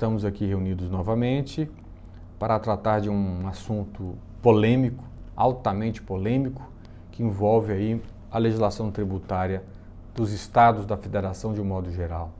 estamos aqui reunidos novamente para tratar de um assunto polêmico, altamente polêmico, que envolve aí a legislação tributária dos estados da federação de um modo geral.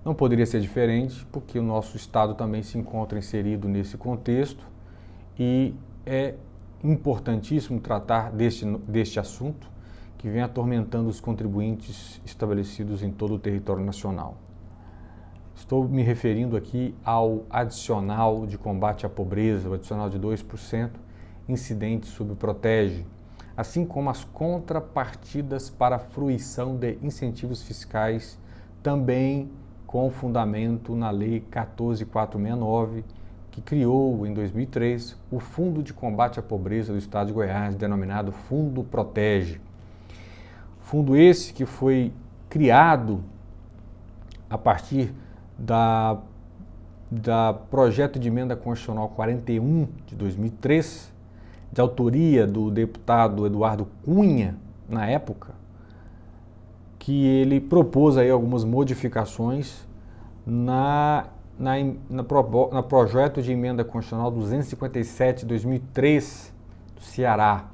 Não poderia ser diferente, porque o nosso estado também se encontra inserido nesse contexto e é importantíssimo tratar deste assunto que vem atormentando os contribuintes estabelecidos em todo o território nacional. Estou me referindo aqui ao adicional de combate à pobreza, o adicional de 2%, incidente sobre o Protege, assim como as contrapartidas para a fruição de incentivos fiscais, também com fundamento na Lei 14.469, que criou em 2003 o Fundo de Combate à Pobreza do Estado de Goiás, denominado Fundo Protege. Fundo esse que foi criado a partir da Projeto de Emenda Constitucional 41 de 2003, de autoria do deputado Eduardo Cunha, na época, que ele propôs aí algumas modificações na Projeto de Emenda Constitucional 257 de 2003 do Ceará.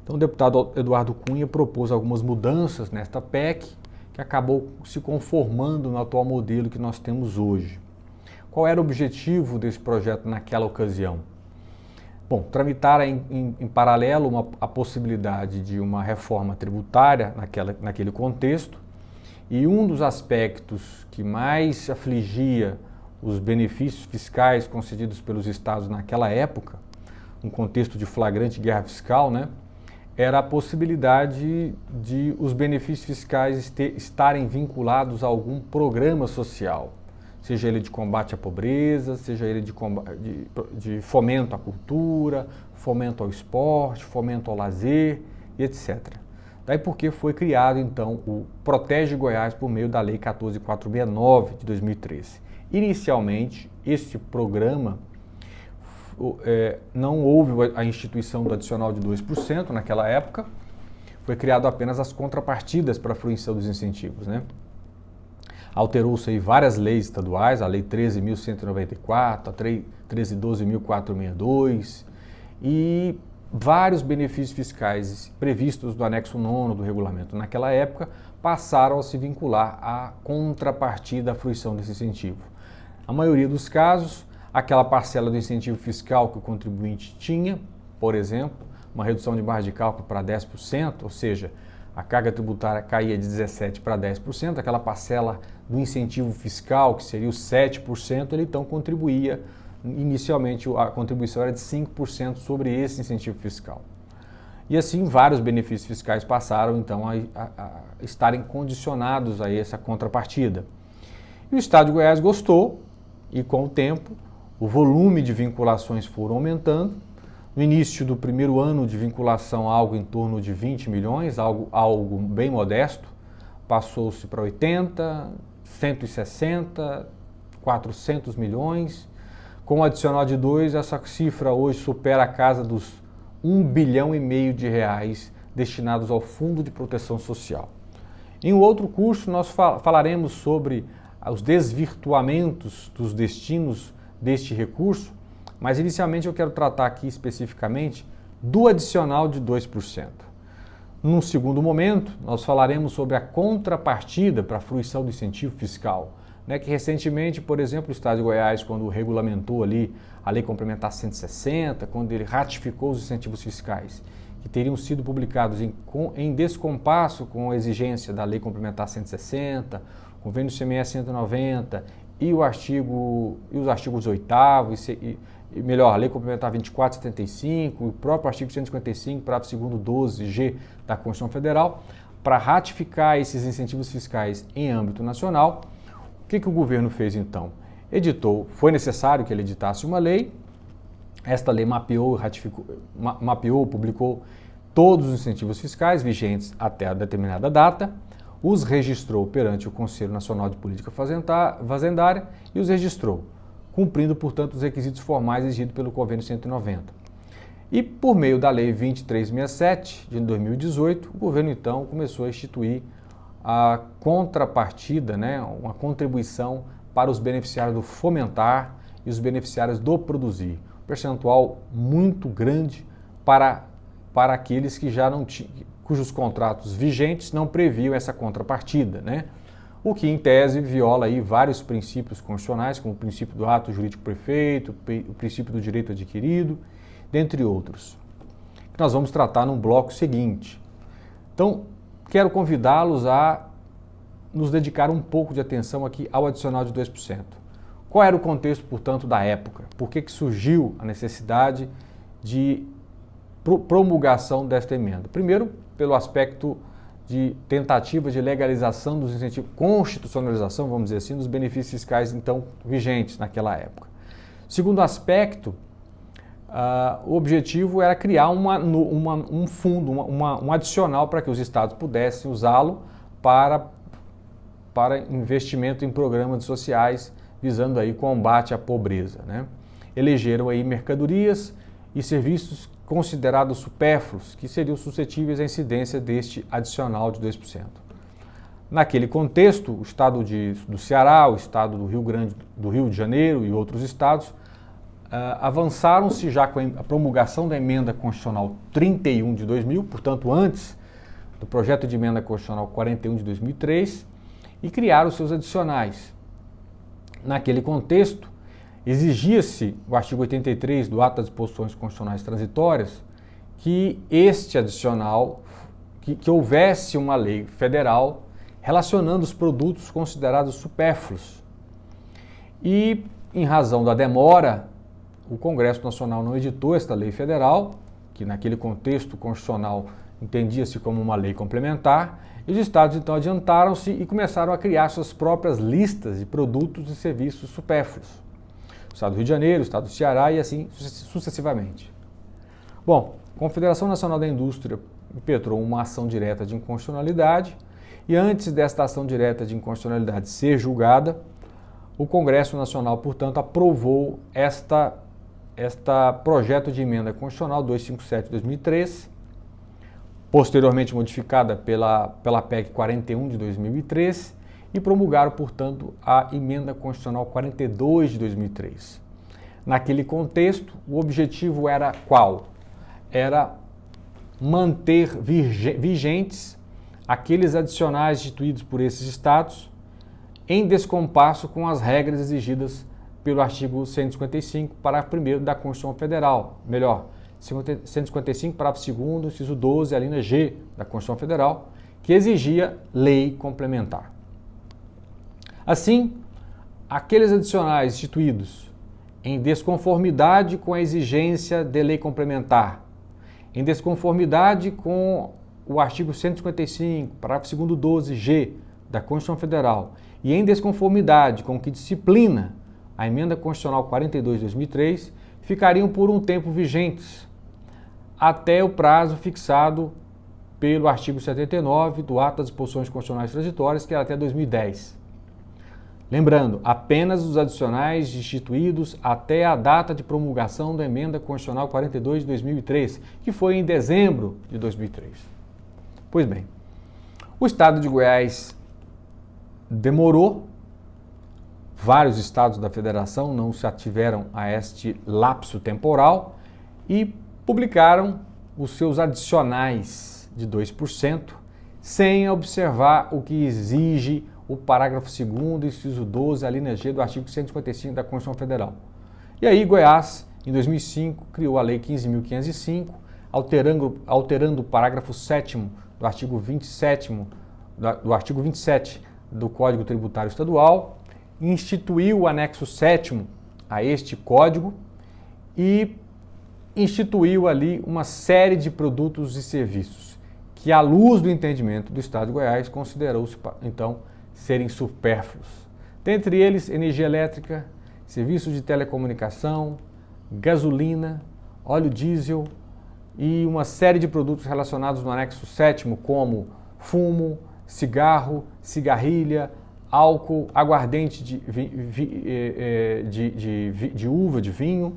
Então o deputado Eduardo Cunha propôs algumas mudanças nesta PEC, que acabou se conformando no atual modelo que nós temos hoje. Qual era o objetivo desse projeto naquela ocasião? Bom, tramitar em paralelo a possibilidade de uma reforma tributária naquele contexto, e um dos aspectos que mais afligia os benefícios fiscais concedidos pelos estados naquela época, um contexto de flagrante guerra fiscal, era a possibilidade de os benefícios fiscais estarem vinculados a algum programa social, seja ele de combate à pobreza, seja ele de fomento à cultura, fomento ao esporte, fomento ao lazer, etc. Daí porque foi criado, então, o Protege Goiás por meio da Lei 14.469 de 2013. Inicialmente, este programa não houve a instituição do adicional de 2% naquela época, foi criado apenas as contrapartidas para a fruição dos incentivos, Alterou-se aí várias leis estaduais, a Lei 13.194, a 13.12.462 e vários benefícios fiscais previstos no anexo 9 do regulamento naquela época passaram a se vincular à contrapartida à fruição desse incentivo. A maioria dos casos, aquela parcela do incentivo fiscal que o contribuinte tinha, por exemplo, uma redução de margem de cálculo para 10%, ou seja, a carga tributária caía de 17% para 10%, aquela parcela do incentivo fiscal, que seria os 7%, ele então contribuía, inicialmente a contribuição era de 5% sobre esse incentivo fiscal. E assim vários benefícios fiscais passaram então a estarem condicionados a essa contrapartida. E o Estado de Goiás gostou e com o tempo o volume de vinculações foram aumentando. No início do primeiro ano de vinculação, algo em torno de 20 milhões, algo bem modesto, passou-se para 80, 160, 400 milhões. Com o adicional de 2, essa cifra hoje supera a casa dos 1,5 bilhão de reais destinados ao Fundo de Proteção Social. Em um outro curso, nós falaremos sobre os desvirtuamentos dos destinos deste recurso, mas inicialmente eu quero tratar aqui especificamente do adicional de 2%. Num segundo momento, nós falaremos sobre a contrapartida para a fruição do incentivo fiscal, que recentemente, por exemplo, o Estado de Goiás, quando regulamentou ali a Lei Complementar 160, quando ele ratificou os incentivos fiscais, que teriam sido publicados em descompasso com a exigência da Lei Complementar 160, Convênio CMS 190 e os artigos 8º a Lei Complementar 2475, o próprio artigo 155, parágrafo 2º 12G da Constituição Federal, para ratificar esses incentivos fiscais em âmbito nacional. O que o governo fez então? Foi necessário que ele editasse uma lei, esta lei mapeou, publicou todos os incentivos fiscais vigentes até a determinada data, os registrou perante o Conselho Nacional de Política Fazendária e os registrou, cumprindo, portanto, os requisitos formais exigidos pelo Convênio 190. E por meio da Lei 2367 de 2018, o governo então começou a instituir a contrapartida, uma contribuição para os beneficiários do fomentar e os beneficiários do produzir. Um percentual muito grande para aqueles que já não tinham, cujos contratos vigentes não previam essa contrapartida, né? O que, em tese, viola aí vários princípios constitucionais, como o princípio do ato jurídico perfeito, o princípio do direito adquirido, dentre outros, que nós vamos tratar no bloco seguinte. Então, quero convidá-los a nos dedicar um pouco de atenção aqui ao adicional de 2%. Qual era o contexto, portanto, da época? Por que surgiu a necessidade de promulgação desta emenda? Primeiro, pelo aspecto de tentativa de legalização dos incentivos, constitucionalização, vamos dizer assim, dos benefícios fiscais então vigentes naquela época. Segundo aspecto, o objetivo era criar um fundo, um adicional para que os estados pudessem usá-lo para investimento em programas sociais visando aí combate à pobreza, né? Elegeram aí mercadorias e serviços considerados supérfluos, que seriam suscetíveis à incidência deste adicional de 2%. Naquele contexto, o estado do Ceará, o estado do Rio de Janeiro e outros estados avançaram-se já com a promulgação da emenda constitucional 31 de 2000, portanto antes do projeto de emenda constitucional 41 de 2003, e criaram seus adicionais. Naquele contexto, exigia-se, o artigo 83 do Ato das Disposições Constitucionais Transitórias, que este adicional, que houvesse uma lei federal relacionando os produtos considerados supérfluos. E, em razão da demora, o Congresso Nacional não editou esta lei federal, que naquele contexto constitucional entendia-se como uma lei complementar, e os estados então adiantaram-se e começaram a criar suas próprias listas de produtos e serviços supérfluos. O estado do Rio de Janeiro, o estado do Ceará e assim sucessivamente. Bom, a Confederação Nacional da Indústria impetrou uma ação direta de inconstitucionalidade e antes desta ação direta de inconstitucionalidade ser julgada, o Congresso Nacional, portanto, aprovou esta projeto de emenda constitucional 257 de 2003, posteriormente modificada pela PEC 41 de 2003 e promulgaram, portanto, a emenda constitucional 42 de 2003. Naquele contexto, o objetivo era qual? Era manter vigentes aqueles adicionais instituídos por esses estados em descompasso com as regras exigidas pelo artigo 155, parágrafo 1º da Constituição Federal, melhor, 155, parágrafo 2º, inciso 12, a linha G da Constituição Federal, que exigia lei complementar. Assim, aqueles adicionais instituídos em desconformidade com a exigência de lei complementar, em desconformidade com o artigo 155, parágrafo 2º, 12G da Constituição Federal e em desconformidade com o que disciplina a emenda constitucional 42 de 2003, ficariam por um tempo vigentes até o prazo fixado pelo artigo 79 do Ato das Disposições Constitucionais Transitórias, que era até 2010. Lembrando, apenas os adicionais instituídos até a data de promulgação da Emenda Constitucional 42 de 2003, que foi em dezembro de 2003. Pois bem, o Estado de Goiás demorou, vários estados da federação não se ativeram a este lapso temporal e publicaram os seus adicionais de 2%, sem observar o que exige o parágrafo 2º, inciso 12, a linha G do artigo 155 da Constituição Federal. E aí Goiás, em 2005, criou a Lei 15.505, alterando o parágrafo 7º do artigo 27 do Código Tributário Estadual, instituiu o anexo 7º a este código e instituiu ali uma série de produtos e serviços que, à luz do entendimento do Estado de Goiás, considerou-se, então, serem supérfluos. Dentre eles, energia elétrica, serviços de telecomunicação, gasolina, óleo diesel e uma série de produtos relacionados no anexo 7º, como fumo, cigarro, cigarrilha, álcool, aguardente de uva, de vinho,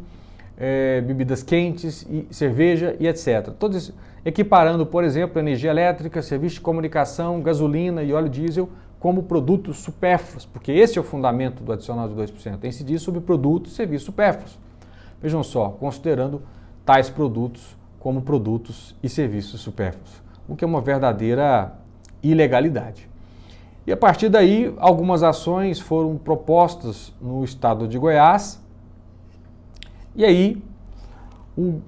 bebidas quentes, e cerveja e etc. Todos equiparando, por exemplo, energia elétrica, serviço de comunicação, gasolina e óleo diesel como produtos supérfluos, porque esse é o fundamento do adicional de 2%, incidir sobre produtos e serviços supérfluos. Vejam só, considerando tais produtos como produtos e serviços supérfluos, o que é uma verdadeira ilegalidade. E a partir daí, algumas ações foram propostas no estado de Goiás, e aí o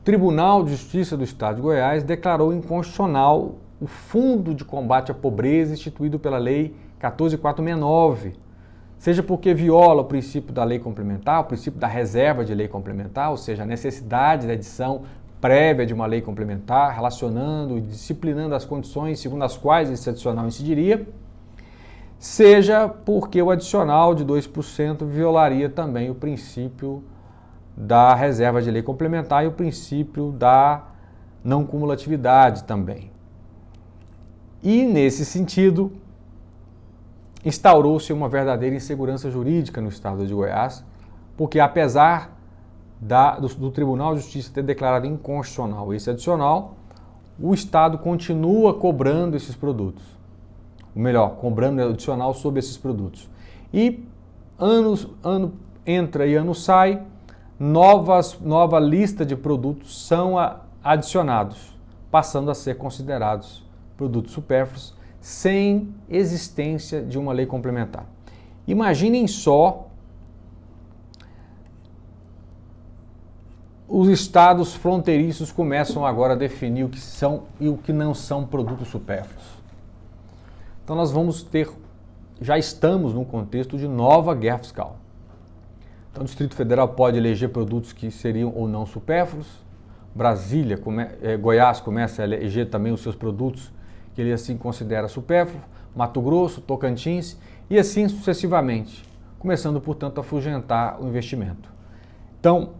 Tribunal de Justiça do Estado de Goiás declarou inconstitucional o Fundo de Combate à Pobreza instituído pela Lei 14.469, seja porque viola o princípio da lei complementar, o princípio da reserva de lei complementar, ou seja, a necessidade da edição prévia de uma lei complementar, relacionando e disciplinando as condições segundo as quais esse adicional incidiria, seja porque o adicional de 2% violaria também o princípio da reserva de lei complementar e o princípio da não cumulatividade também. E, nesse sentido, instaurou-se uma verdadeira insegurança jurídica no estado de Goiás, porque apesar do Tribunal de Justiça ter declarado inconstitucional esse adicional, o Estado continua cobrando esses produtos. Ou melhor, cobrando adicional sobre esses produtos. E ano entra e ano sai, nova lista de produtos são adicionados, passando a ser considerados produtos supérfluos sem existência de uma lei complementar. Imaginem só os estados fronteiriços começam agora a definir o que são e o que não são produtos supérfluos. Então nós já estamos num contexto de nova guerra fiscal. Então o Distrito Federal pode eleger produtos que seriam ou não supérfluos, Goiás começa a eleger também os seus produtos que ele assim considera supérfluo, Mato Grosso, Tocantins e assim sucessivamente, começando, portanto, a afugentar o investimento. Então,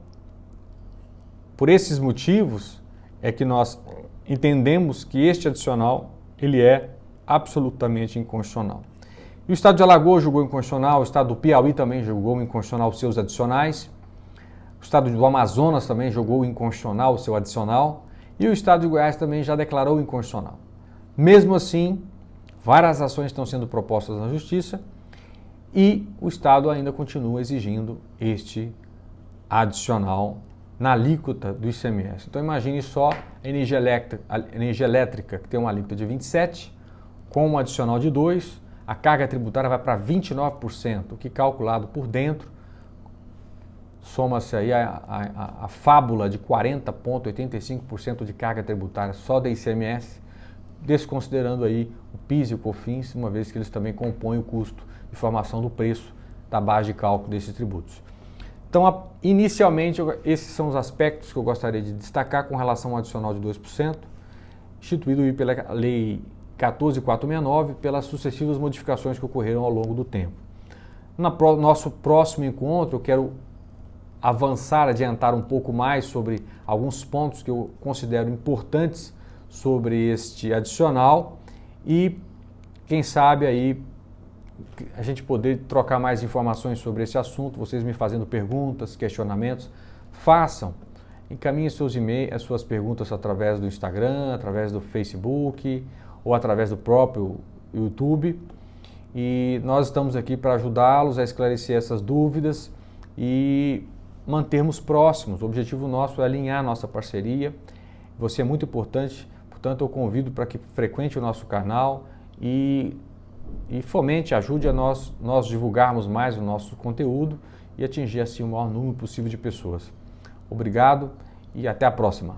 por esses motivos é que nós entendemos que este adicional ele é absolutamente inconstitucional. E o Estado de Alagoas julgou inconstitucional, o Estado do Piauí também julgou inconstitucional os seus adicionais, o Estado do Amazonas também julgou inconstitucional o seu adicional e o Estado de Goiás também já declarou inconstitucional. Mesmo assim, várias ações estão sendo propostas na Justiça e o Estado ainda continua exigindo este adicional na alíquota do ICMS. Então imagine só a energia elétrica que tem uma alíquota de 27%, com um adicional de 2%, a carga tributária vai para 29%, o que calculado por dentro, soma-se aí a fábula de 40,85% de carga tributária só da ICMS, desconsiderando aí o PIS e o COFINS, uma vez que eles também compõem o custo de formação do preço da base de cálculo desses tributos. Então, inicialmente, esses são os aspectos que eu gostaria de destacar com relação ao adicional de 2%, instituído pela Lei 14.469, pelas sucessivas modificações que ocorreram ao longo do tempo. No nosso próximo encontro, eu quero adiantar um pouco mais sobre alguns pontos que eu considero importantes sobre este adicional e, quem sabe, aí a gente poder trocar mais informações sobre esse assunto, vocês me fazendo perguntas, questionamentos, encaminhem seus e-mails, as suas perguntas através do Instagram, através do Facebook ou através do próprio YouTube e nós estamos aqui para ajudá-los a esclarecer essas dúvidas e mantermos próximos. O objetivo nosso é alinhar a nossa parceria, você é muito importante. Portanto, eu convido para que frequente o nosso canal e fomente, ajude a nós divulgarmos mais o nosso conteúdo e atingir assim o maior número possível de pessoas. Obrigado e até a próxima.